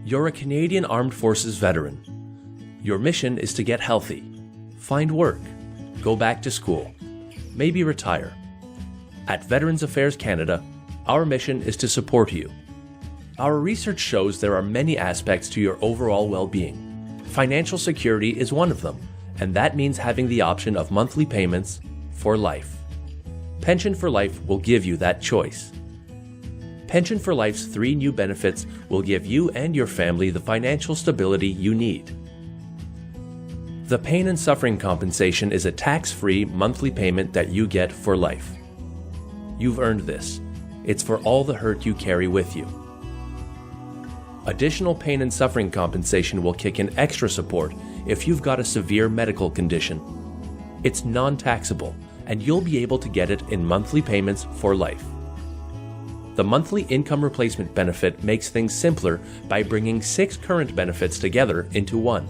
You're a Canadian Armed Forces veteran. Your mission is to get healthy, find work, go back to school, maybe retire. At Veterans Affairs Canada, our mission is to support you. Our research shows there are many aspects to your overall well-being. Financial security is one of them, and that means having the option of monthly payments for life. Pension for Life will give you that choice. Pension for Life's 3 new benefits will give you and your family the financial stability you need. The pain and suffering compensation is a tax-free monthly payment that you get for life. You've earned this. It's for all the hurt you carry with you. Additional pain and suffering compensation will kick in extra support if you've got a severe medical condition. It's non-taxable, and you'll be able to get it in monthly payments for life. The monthly income replacement benefit makes things simpler by bringing 6 current benefits together into one.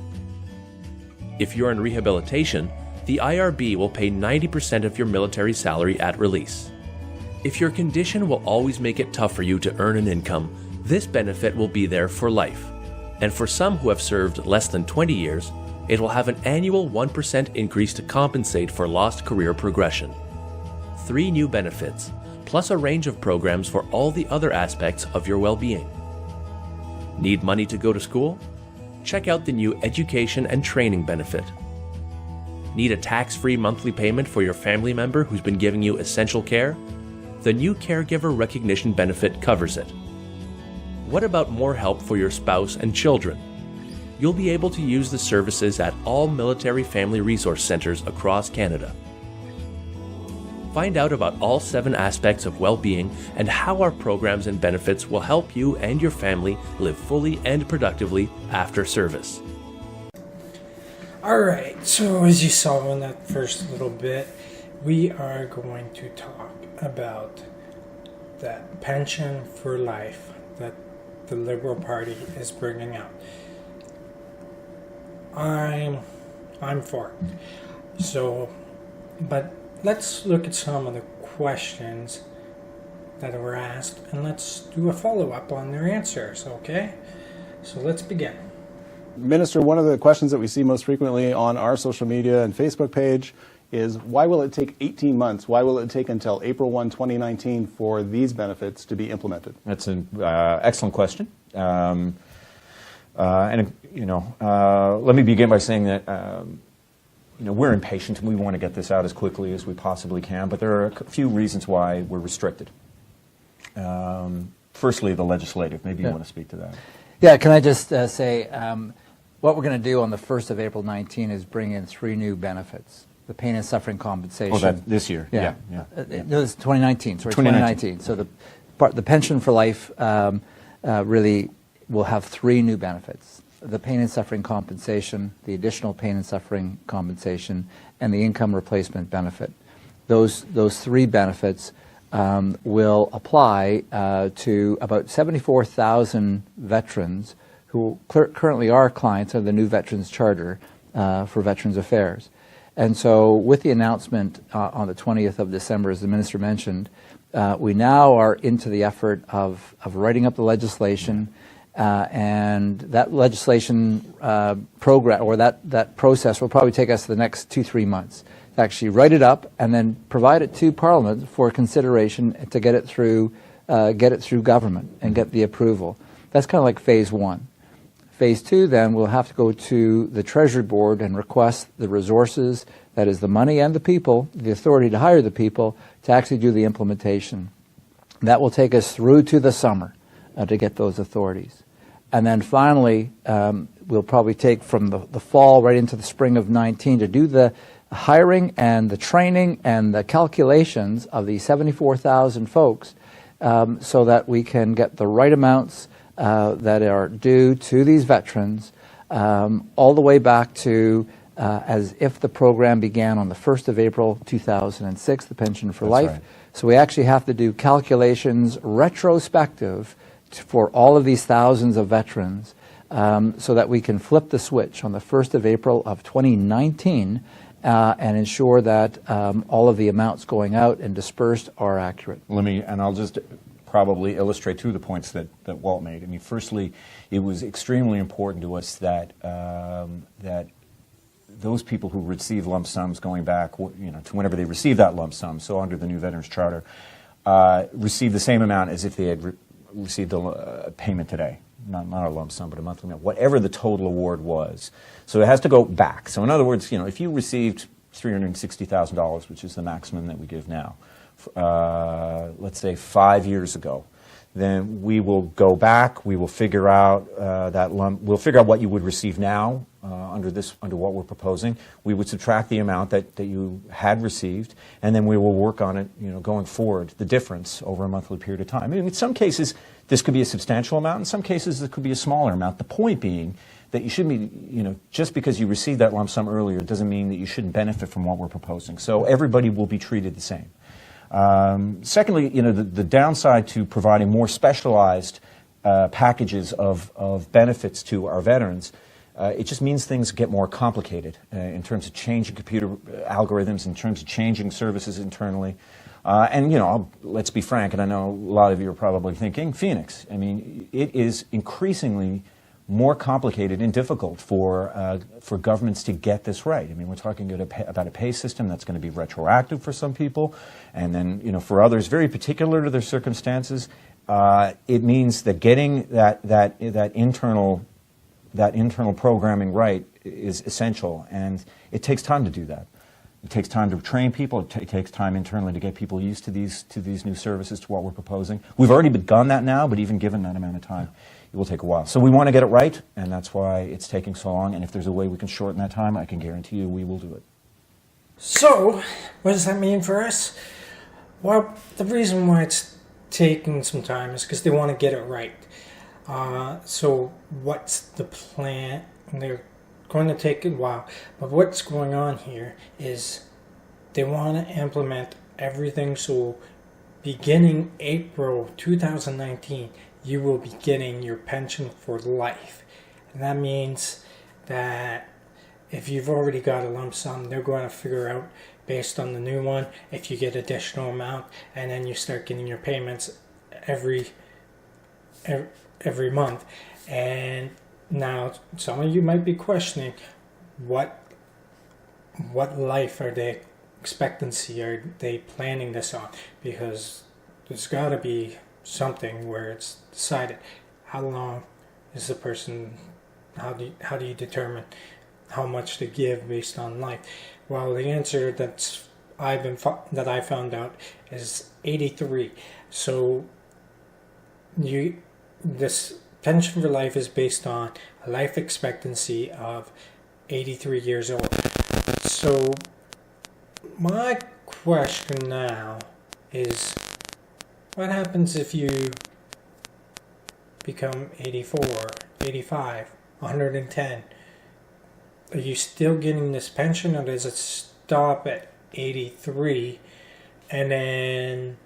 If you're in rehabilitation, the IRB will pay 90% of your military salary at release. If your condition will always make it tough for you to earn an income, this benefit will be there for life. And for some who have served less than 20 years, it will have an annual 1% increase to compensate for lost career progression. 3 new benefits, plus a range of programs for all the other aspects of your well-being. Need money to go to school? Check out the new Education and Training benefit. Need a tax-free monthly payment for your family member who's been giving you essential care? The new Caregiver Recognition benefit covers it. What about more help for your spouse and children? You'll be able to use the services at all military family resource centers across Canada. Find out about all 7 aspects of well-being and how our programs and benefits will help you and your family live fully and productively after service. Alright, so as you saw in that first little bit, we are going to talk about that pension for life that the Liberal Party is bringing out. I'm for it. So, but let's look at some of the questions that were asked and let's do a follow-up on their answers, okay? So let's begin. Minister, one of the questions that we see most frequently on our social media and Facebook page is, why will it take 18 months? Why will it take until April 1, 2019 for these benefits to be implemented? That's an excellent question. Let me begin by saying that we're impatient and we want to get this out as quickly as we possibly can, but there are a few reasons why we're restricted. Firstly, the legislative. Maybe you want to speak to that. Yeah, can I just say what we're going to do on the 1st of April 19 is bring in 3 new benefits. The pain and suffering compensation. Oh, that this year. Yeah. No, it's 2019. Sorry, 2019. So the pension for life really will have 3 new benefits: the pain and suffering compensation, the additional pain and suffering compensation, and the income replacement benefit. Those 3 benefits will apply to about 74,000 veterans who currently are clients of the new Veterans Charter for Veterans Affairs. And so with the announcement on the 20th of December, as the Minister mentioned, we now are into the effort of writing up the legislation, and that legislation program, or that process, will probably take us the next 2-3 months to actually write it up and then provide it to Parliament for consideration to get it through government and get the approval. That's kind of like phase 1. Phase 2, then, we'll have to go to the Treasury Board and request the resources, that is the money and the people, the authority to hire the people, to actually do the implementation. That will take us through to the summer to get those authorities. And then finally, we'll probably take from the fall right into the spring of 19 to do the hiring and the training and the calculations of the 74,000 folks so that we can get the right amounts that are due to these veterans all the way back to as if the program began on the 1st of April 2006, the Pension for Life. Right. So we actually have to do calculations retrospective for all of these thousands of veterans so that we can flip the switch on the 1st of April of 2019 and ensure that all of the amounts going out and dispersed are accurate. I'll just probably illustrate two of the points that Walt made. I mean, firstly, it was extremely important to us that that those people who receive lump sums going back, to whenever they receive that lump sum, so under the new Veterans Charter, receive the same amount as if they had received a payment today. Not a lump sum, but a monthly amount, whatever the total award was. So it has to go back. So in other words, if you received $360,000, which is the maximum that we give now, let's say 5 years ago, then we will go back. We will figure out we'll figure out what you would receive now under what we're proposing. We would subtract the amount that you had received, and then we will work on it, going forward, the difference over a monthly period of time. I mean, in some cases, this could be a substantial amount. In some cases, it could be a smaller amount. The point being that you shouldn't be, just because you received that lump sum earlier doesn't mean that you shouldn't benefit from what we're proposing. So everybody will be treated the same. Secondly, the downside to providing more specialized packages of benefits to our veterans, it just means things get more complicated in terms of changing computer algorithms, in terms of changing services internally. Let's be frank, and I know a lot of you are probably thinking, Phoenix. I mean, it is increasingly more complicated and difficult for governments to get this right. I mean, we're talking about a pay system that's going to be retroactive for some people, and then for others, very particular to their circumstances, it means that getting that internal programming right is essential, and it takes time to do that. It takes time to train people. It takes time internally to get people used to these new services, to what we're proposing. We've already begun that now, but even given that amount of time, it will take a while. So we want to get it right, and that's why it's taking so long. And if there's a way we can shorten that time, I can guarantee you we will do it. So, what does that mean for us? Well, the reason why it's taking some time is because they want to get it right. So what's the plan? They're going to take a while, but what's going on here is they want to implement everything. So beginning April 2019, you will be getting your pension for life. And that means that if you've already got a lump sum, they're going to figure out, based on the new one, if you get additional amount, and then you start getting your payments every month. And now some of you might be questioning, what life are they expectancy are they planning this on? Because there's got to be something where it's decided how long is the person, how do you determine how much to give based on life? Well, the answer that I found out is 83. So this pension for life is based on a life expectancy of 83 years old. So my question now is, what happens if you become 84, 85, 110? Are you still getting this pension, or does it stop at 83 and then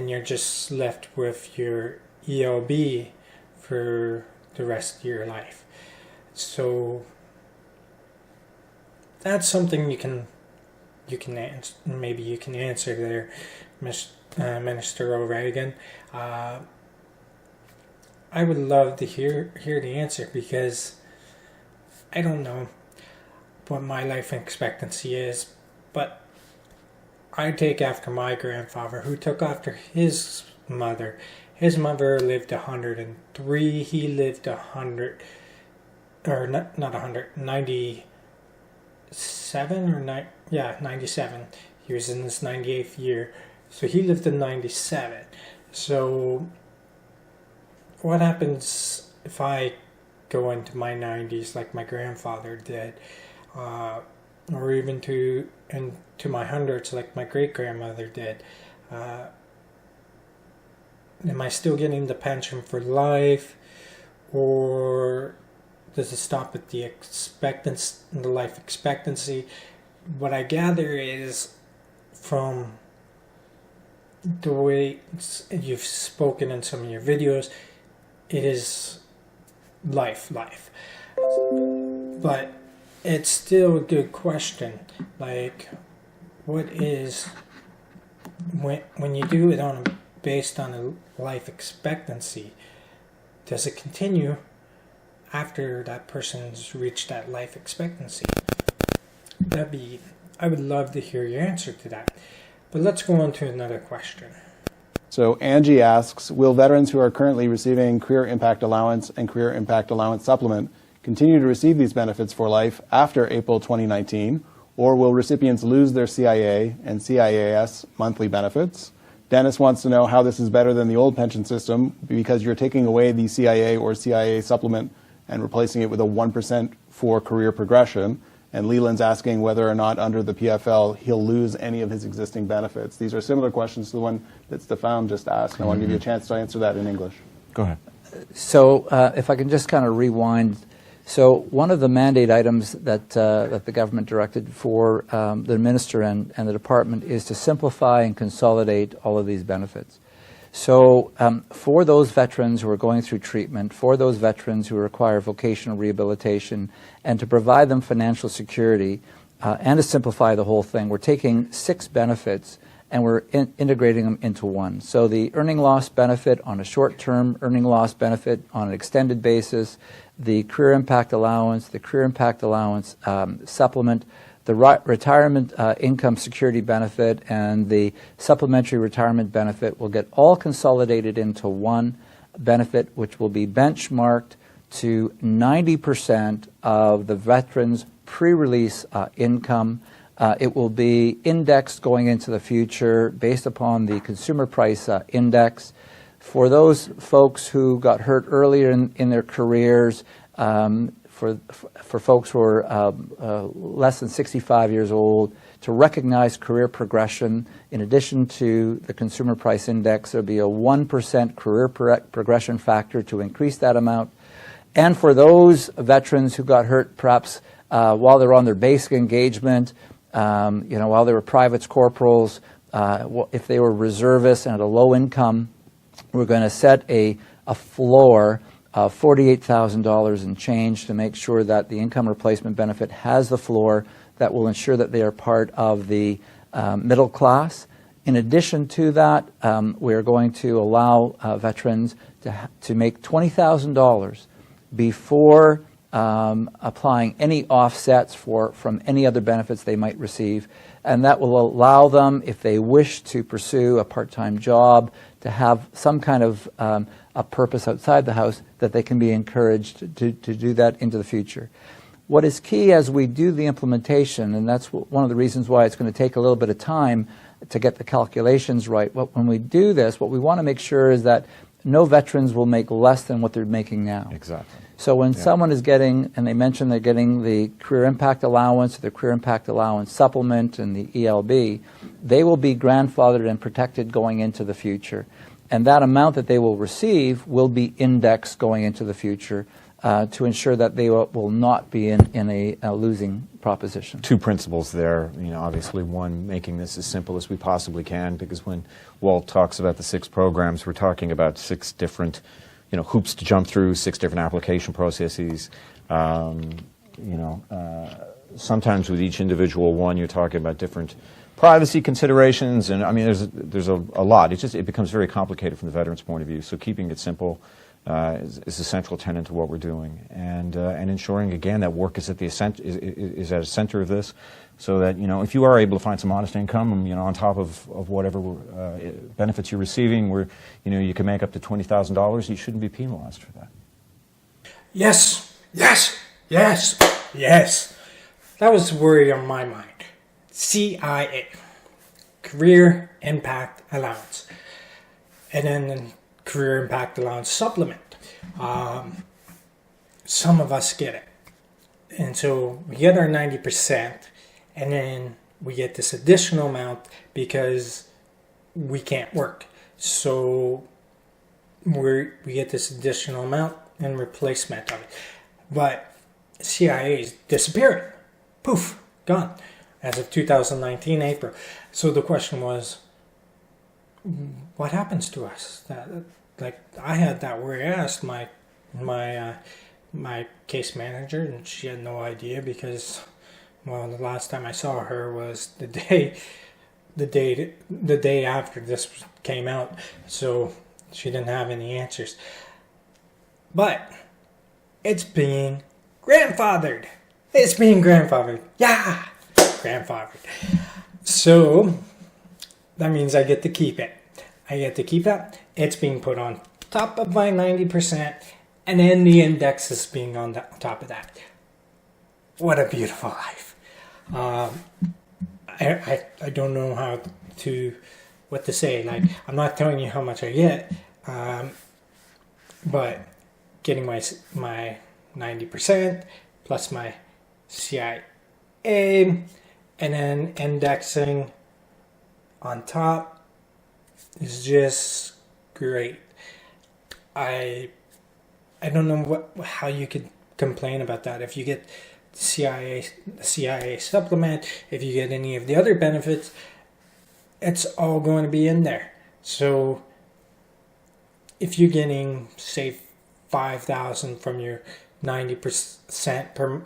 you're just left with your ELB for the rest of your life? So that's something you can answer. Maybe you can answer there, Minister O'Regan. I would love to hear the answer, because I don't know what my life expectancy is, but I take after my grandfather, who took after his mother. His mother lived 103. He lived 100, or not 100, 97 or 97. He was in his 98th year, so he lived to 97. So what happens if I go into my 90s like my grandfather did, or even into my hundreds like my great-grandmother did? Am I still getting the pension for life, or does it stop at the life expectancy? What I gather is, from the way you've spoken in some of your videos, it is life. But it's still a good question. Like, what is, when you do it on a based on a life expectancy. Does it continue after that person's reached that life expectancy? I would love to hear your answer to that. But let's go on to another question. So Angie asks, will veterans who are currently receiving Career Impact Allowance and Career Impact Allowance Supplement continue to receive these benefits for life after April 2019, or will recipients lose their CIA and CIAS monthly benefits? Dennis wants to know how this is better than the old pension system because you're taking away the CIA or CIA supplement and replacing it with a 1% for career progression. And Leland's asking whether or not under the PFL he'll lose any of his existing benefits. These are similar questions to the one that Stefan just asked. I want to give you a chance to answer that in English. Go ahead. So if I can just kind of rewind. So one of the mandate items that the government directed for the minister and the department is to simplify and consolidate all of these benefits. So for those veterans who are going through treatment, for those veterans who require vocational rehabilitation, and to provide them financial security and to simplify the whole thing, we're taking 6 benefits and we're integrating them into one. So the earning loss benefit on a short-term earning loss benefit on an extended basis, the career impact allowance, the career impact allowance supplement, the retirement income security benefit, and the supplementary retirement benefit will get all consolidated into one benefit, which will be benchmarked to 90% of the veteran's pre-release income. It will be indexed going into the future based upon the consumer price index. For those folks who got hurt earlier in their careers, for folks who are less than 65 years old, to recognize career progression, in addition to the consumer price index, there will be a 1% career progression factor to increase that amount. And for those veterans who got hurt perhaps while they're on their basic engagement, while they were privates, corporals, if they were reservists and at a low income, we're going to set a floor of $48,000 and change to make sure that the income replacement benefit has the floor that will ensure that they are part of the middle class. In addition to that, we're going to allow veterans to make $20,000 before applying any offsets from any other benefits they might receive. And that will allow them, if they wish to pursue a part-time job, to have some kind of a purpose outside the house, that they can be encouraged to do that into the future. What is key as we do the implementation, and that's one of the reasons why it's going to take a little bit of time to get the calculations right, when we do this, what we want to make sure is that no veterans will make less than what they're making now. Exactly. So when someone is getting, and they mention they're getting the Career Impact Allowance, the Career Impact Allowance Supplement, and the ELB, they will be grandfathered and protected going into the future. And that amount that they will receive will be indexed going into the future to ensure that they will not be in a losing proposition. 2 principles there. Obviously, one, making this as simple as we possibly can, because when Walt talks about the 6 programs, we're talking about 6 different hoops to jump through, 6 different application processes. Sometimes with each individual one, you're talking about different privacy considerations, and I mean, there's a lot. It becomes very complicated from the veteran's point of view. So keeping it simple is a central tenet to what we're doing, and ensuring again that work is at the center of this, so that if you are able to find some honest income, on top of whatever benefits you're receiving, where you can make up to $20,000, you shouldn't be penalized for that. Yes, yes, yes, yes. That was the worry on my mind. CIA, Career Impact Allowance, and then Career Impact Allowance Supplement. Some of us get it, and so we get our 90%, and then we get this additional amount because we can't work. So we get this additional amount in replacement of it. But CIA is disappearing. Poof, gone. As of 2019 April. So the question was, what happens to us? I had that worry. I asked my case manager, and she had no idea because, the last time I saw her was the day the day after this came out, so she didn't have any answers. But it's being grandfathered. It's being grandfathered. Yeah, grandfathered. So that means I get to keep it. I get to keep that. It's being put on top of my 90%, and then the index is being on top of that. What a beautiful life. I don't know what to say. Like, I'm not telling you how much I get, but getting my 90% plus my CIA, and then indexing on top is just great. I don't know how you could complain about that. If you get CIA supplement, if you get any of the other benefits, it's all going to be in there. So if you're getting, say, $5,000 from your 90% per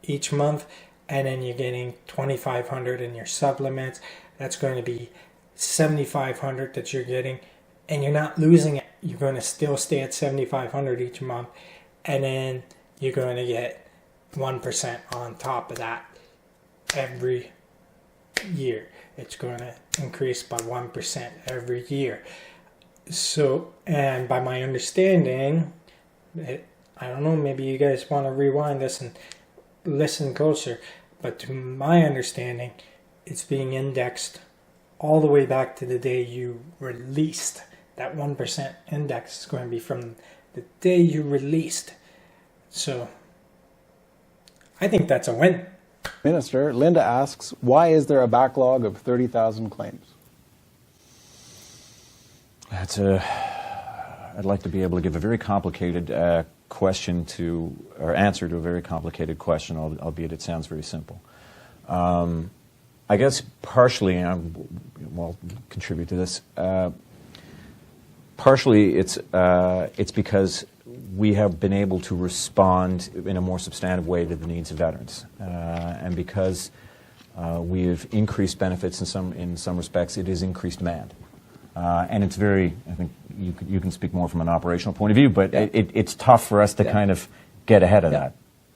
each month, and then you're getting $2,500 in your supplements, that's going to be $7,500 that you're getting, and you're not losing it. You're going to still stay at $7,500 each month, and then you're going to get 1% on top of that every year. It's going to increase by 1% every year. So, and by my understanding, I don't know, maybe you guys want to rewind this and listen closer, but to my understanding, it's being indexed all the way back to the day you released. That 1% index is going to be from the day you released. So I think that's a win. Minister, Linda asks, why is there a backlog of 30,000 claims? I'd like to be able to give a very complicated answer to a very complicated question, albeit it sounds very simple. I guess partially, well, contribute to this. Partially, it's because we have been able to respond in a more substantive way to the needs of veterans, and because we have increased benefits in some respects, it has increased demand, and it's very. I think you can speak more from an operational point of view, but it's tough for us to kind of get ahead of that.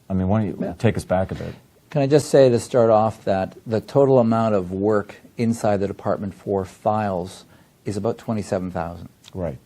I mean, why don't you take us back a bit? Can I just say to start off that the total amount of work inside the department for files is about 27,000. Right.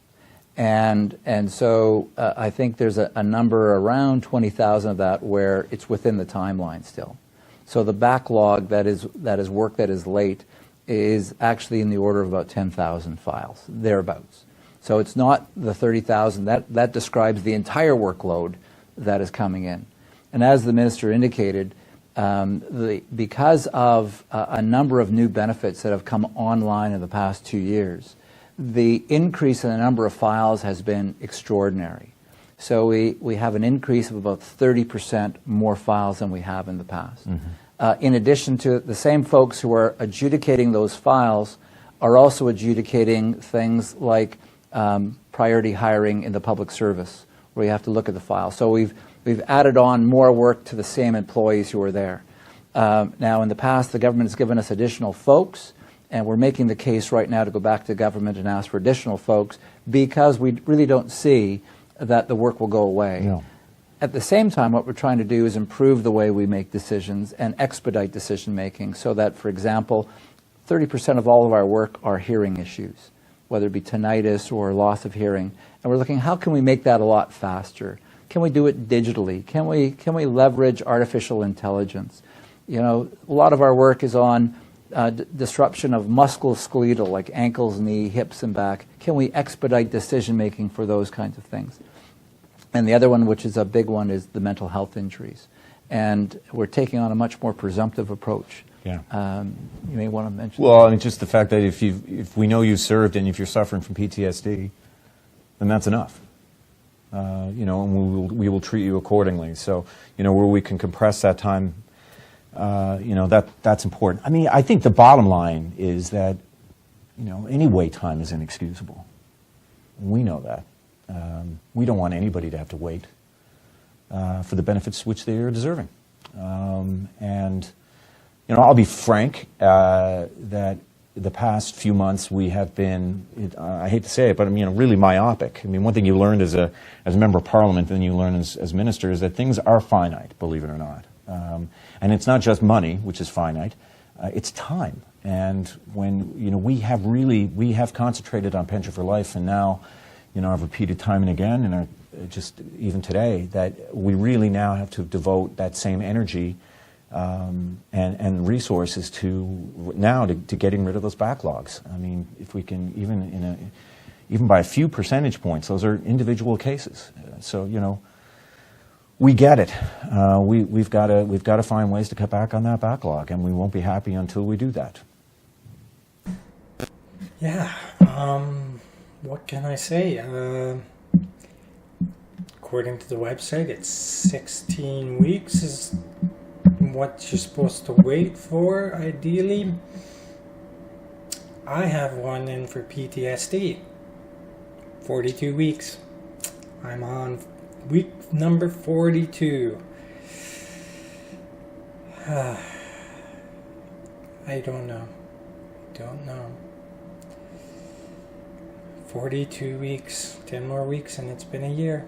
And so I think there's a number around 20,000 of that where it's within the timeline still. So the backlog that is work that is late is actually in the order of about 10,000 files, thereabouts. So it's not the 30,000. That describes the entire workload that is coming in. And as the minister indicated, because of a number of new benefits that have come online in the past 2 years, the increase in the number of files has been extraordinary. So we have an increase of about 30% more files than we have in the past. Mm-hmm. In addition to the same folks who are adjudicating those files are also adjudicating things like priority hiring in the public service, where you have to look at the file. So we've added on more work to the same employees who are there. Now, in the past, the government has given us additional folks, and we're making the case right now to go back to government and ask for additional folks because we really don't see that the work will go away. No. At the same time, what we're trying to do is improve the way we make decisions and expedite decision making so that, for example, 30% of all of our work are hearing issues, whether it be tinnitus or loss of hearing. And we're looking, how can we make that a lot faster? Can we do it digitally? Can we leverage artificial intelligence? You know, a lot of our work is on disruption of musculoskeletal, like ankles, knee, hips, and back. Can we expedite decision-making for those kinds of things? And the other one, which is a big one, is the mental health injuries. And we're taking on a much more presumptive approach. Yeah. You may want to mention Well, I mean, just the fact that if we know you served and if you're suffering from PTSD, then that's enough. You know, and we will treat you accordingly. So, you know, where we can compress that time, you know, that's important. I mean, I think the bottom line is that, you know, any wait time is inexcusable. We know that. We don't want anybody to have to wait for the benefits which they are deserving. And I'll be frank that the past few months we have been, I hate to say it, but really myopic. I mean, one thing you learned as a member of Parliament, and you learn as minister, is that things are finite, believe it or not. And it's not just money, which is finite, it's time. And when, we have concentrated on Pension for Life, and now, I've repeated time and again, and just even today, that we really now have to devote that same energy and resources to getting rid of those backlogs. I mean, if we can, even by a few percentage points, those are individual cases. So, we get it. We've got to find ways to cut back on that backlog, and we won't be happy until we do that. Yeah. What can I say? According to the website, it's 16 weeks is what you're supposed to wait for, ideally. I have one in for PTSD. 42 weeks. I'm on week number 42. I don't know. 42 weeks. 10 more weeks and it's been a year.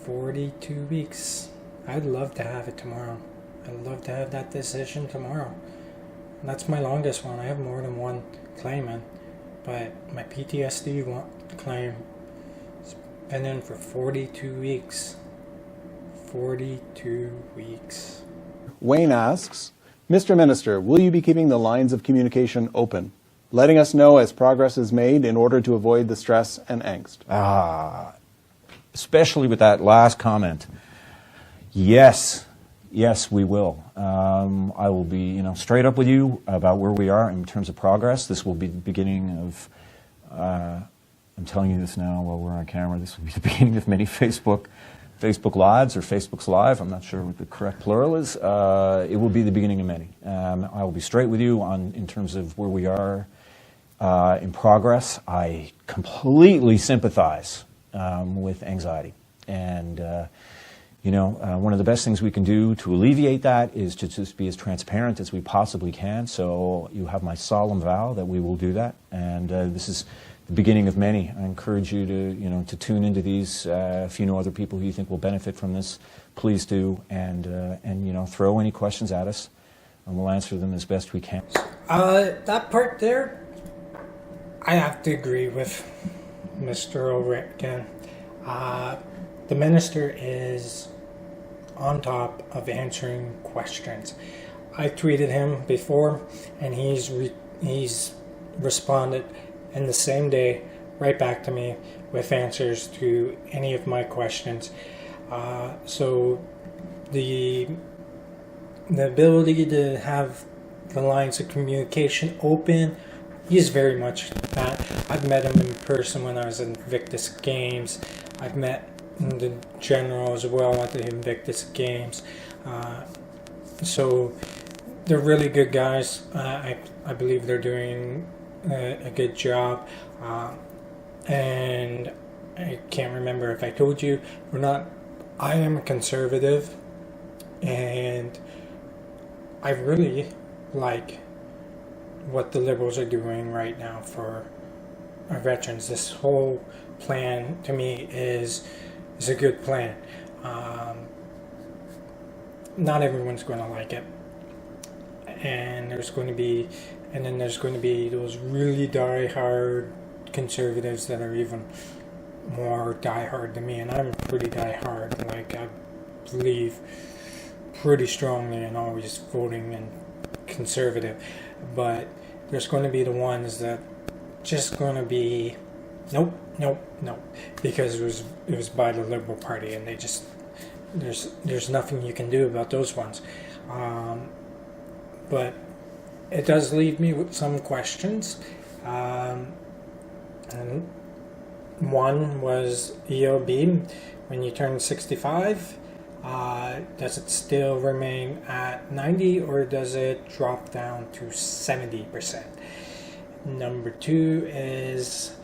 42 weeks. I'd love to have it tomorrow. I'd love to have that decision tomorrow. That's my longest one. I have more than one claimant, but my PTSD claim has been in for 42 weeks. 42 weeks. Wayne asks, Mr. Minister, will you be keeping the lines of communication open, letting us know as progress is made in order to avoid the stress and angst? Especially with that last comment. Yes, we will. I will be, straight up with you about where we are in terms of progress. This will be the beginning of, I'm telling you this now while we're on camera, this will be the beginning of many Facebook Lives or Facebook's Live. I'm not sure what the correct plural is. It will be the beginning of many. I will be straight with you in terms of where we are in progress. I completely sympathize with anxiety. And, one of the best things we can do to alleviate that is to just be as transparent as we possibly can. So you have my solemn vow that we will do that. And this is the beginning of many. I encourage you to tune into these. If you know other people who you think will benefit from this, please do. And throw any questions at us, and we'll answer them as best we can. That part there, I have to agree with Mr. O'Riordan. The minister is on top of answering questions. I tweeted him before, and he's responded in the same day right back to me with answers to any of my questions. So the ability to have the lines of communication open, he's very much that. I've met him in person when I was in Invictus Games. I've met the general as well at the Invictus Games. So they're really good guys. I believe they're doing a good job. And I can't remember if I told you or not. I am a conservative, and I really like what the Liberals are doing right now for our veterans. This whole plan to me is a good plan. Not everyone's going to like it, and there's going to be those really die-hard conservatives that are even more die-hard than me, and I'm pretty die-hard. Like, I believe pretty strongly in always voting in conservative, but there's going to be the ones that just going to be nope, because it was by the Liberal Party, and they just there's nothing you can do about those ones. But it does leave me with some questions. And one was EOB. When you turn 65, does it still remain at 90, or does it drop down to 70%? Number two is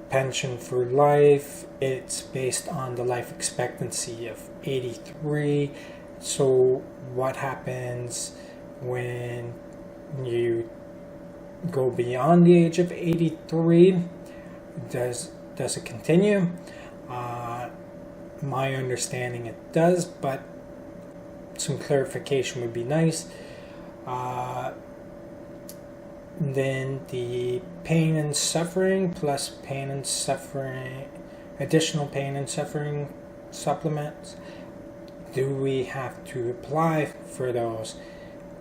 Pension for Life. It's based on the life expectancy of 83. So what happens when you go beyond the age of 83? Does it continue? My understanding it does, but some clarification would be nice. Then the pain and suffering plus pain and suffering, additional pain and suffering supplements. Do we have to apply for those,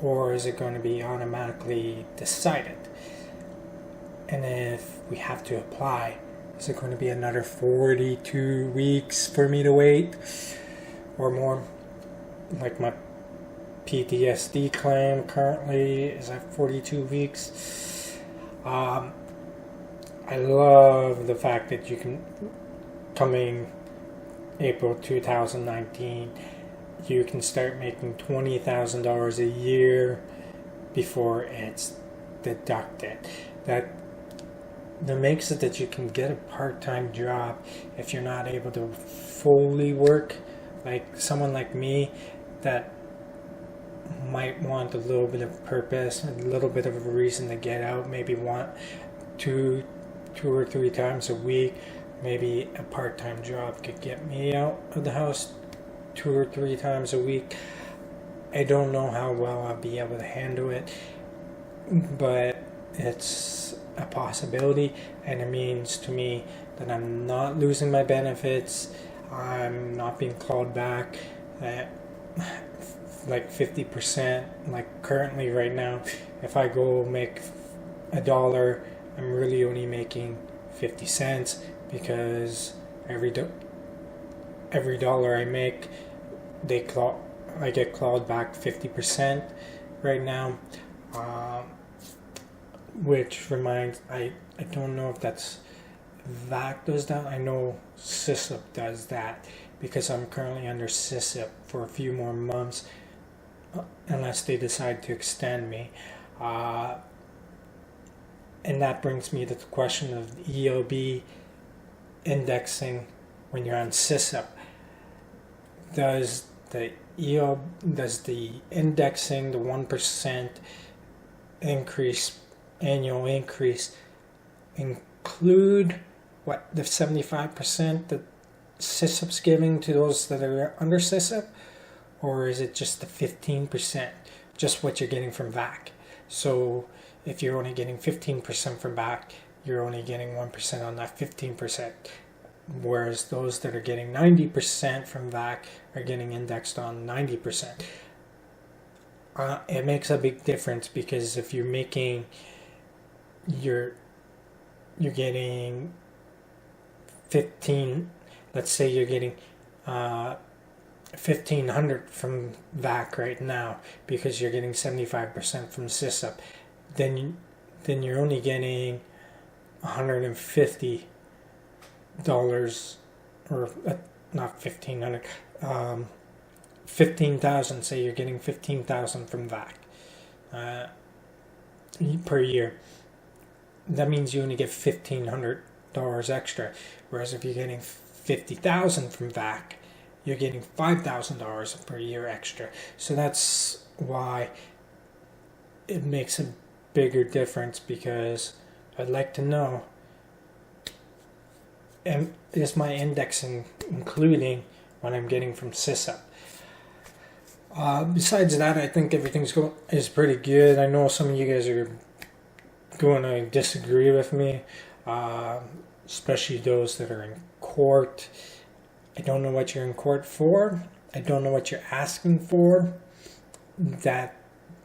or is it going to be automatically decided? And if we have to apply, is it going to be another 42 weeks for me to wait or more? Like my PTSD claim currently is at 42 weeks. I love the fact that you can, coming April 2019, you can start making $20,000 a year before it's deducted. That makes it that you can get a part-time job if you're not able to fully work. Like someone like me that might want a little bit of purpose, a little bit of a reason to get out, maybe want two or three times a week. Maybe a part-time job could get me out of the house 2 or 3 times a week. I don't know how well I'll be able to handle it, but it's a possibility, and it means to me that I'm not losing my benefits. I'm not being called back at like 50%. Like currently right now, if I go make $1, I'm really only making 50 cents, because every dollar I make, I get clawed back 50% right now. Which reminds, I don't know if that's VAC does that. I know SISIP does that, because I'm currently under SISIP for a few more months, unless they decide to extend me. And that brings me to the question of ELB indexing when you're on SISIP. Does the indexing, the 1% increase, annual increase, include what the 75% that SISIP's giving to those that are under SISIP, or is it just the 15%, just what you're getting from VAC? So if you're only getting 15% from VAC, you're only getting 1% on that 15%, whereas those that are getting 90% from VAC are getting indexed on 90%. It makes a big difference, because if you're making, you're getting 15, let's say you're getting $1,500 from VAC right now, because you're getting 75% from SISIP, then you're only getting $150, or not 1,500, 15,000. Say you're getting 15,000 from VAC per year. That means you only get $1,500 extra. Whereas if you're getting 50,000 from VAC, you're getting $5,000 per year extra. So that's why it makes a bigger difference, because I'd like to know, and is my indexing including what I'm getting from SISIP? Besides that, I think everything's is pretty good. I know some of you guys are going to disagree with me, especially those that are in court. I don't know what you're in court for. I don't know what you're asking for. That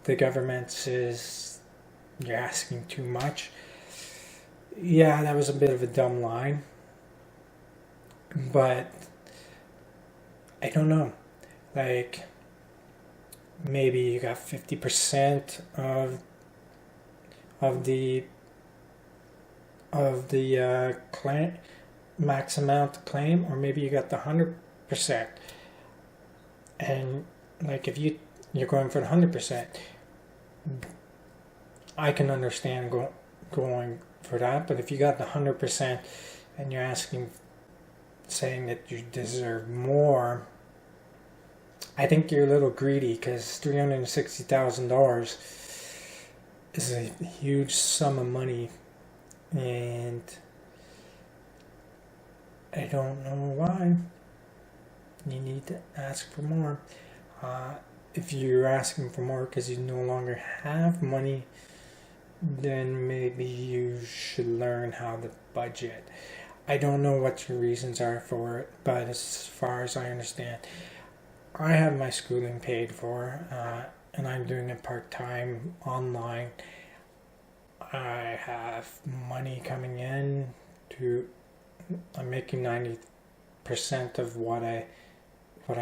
the government says you're asking too much. Yeah, that was a bit of a dumb line. But I don't know. Like, maybe you got 50% of the claim, max amount to claim, or maybe you got the 100%. And like, if you're going for the 100%, I can understand going for that. But if you got the 100% and you're saying that you deserve more, I think you're a little greedy, because $360,000 is a huge sum of money, and I don't know why. You need to ask for more. If you're asking for more because you no longer have money, then maybe you should learn how to budget. I don't know what your reasons are for it, but as far as I understand, I have my schooling paid for, and I'm doing it part-time online. I have money coming in I'm making 90% of what I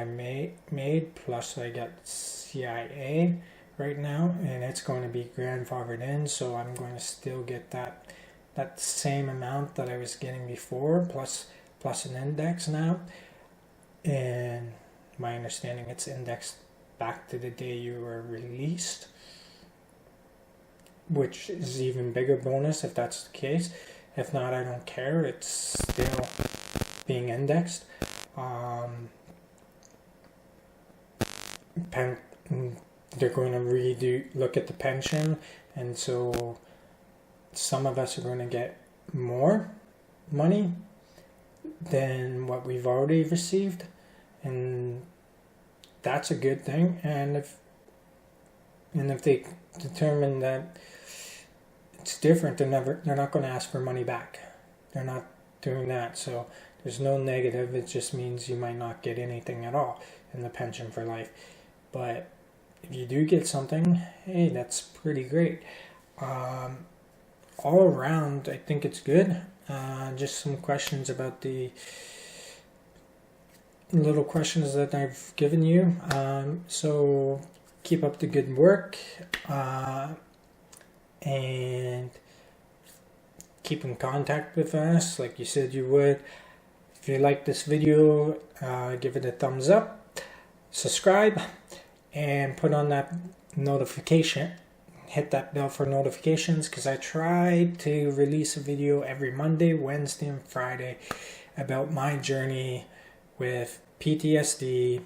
made, plus I got CIA right now, and it's going to be grandfathered in, so I'm going to still get that same amount that I was getting before, plus an index now. And my understanding, it's indexed back to the day you were released, which is even bigger bonus if that's the case. If not, I don't care. It's still being indexed. They're going to look at the pension, and so some of us are going to get more money than what we've already received, and that's a good thing. And if they determine that it's different, they're not going to ask for money back. They're not doing that, so there's no negative. It just means you might not get anything at all in the pension for life. But if you do get something, hey, that's pretty great. All around, I think it's good. Just some questions about the little questions that I've given you. So keep up the good work, and keep in contact with us like you said you would. If you like this video, give it a thumbs up, subscribe, and put on that notification. Hit that bell for notifications, because I try to release a video every Monday, Wednesday, and Friday about my journey with PTSD,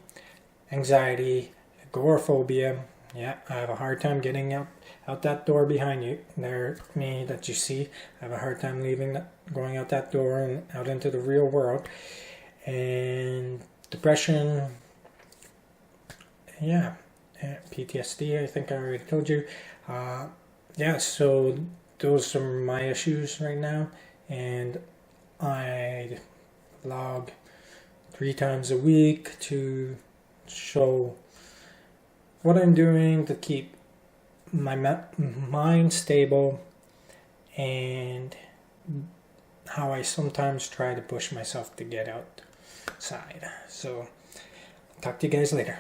anxiety, agoraphobia. Yeah, I have a hard time getting out that door behind you. There, me that you see. I have a hard time going out that door and out into the real world. And depression, yeah, PTSD, I think I already told you. Yeah, so those are my issues right now, and I log 3 times a week to show what I'm doing to keep my mind stable, and how I sometimes try to push myself to get outside. So, talk to you guys later.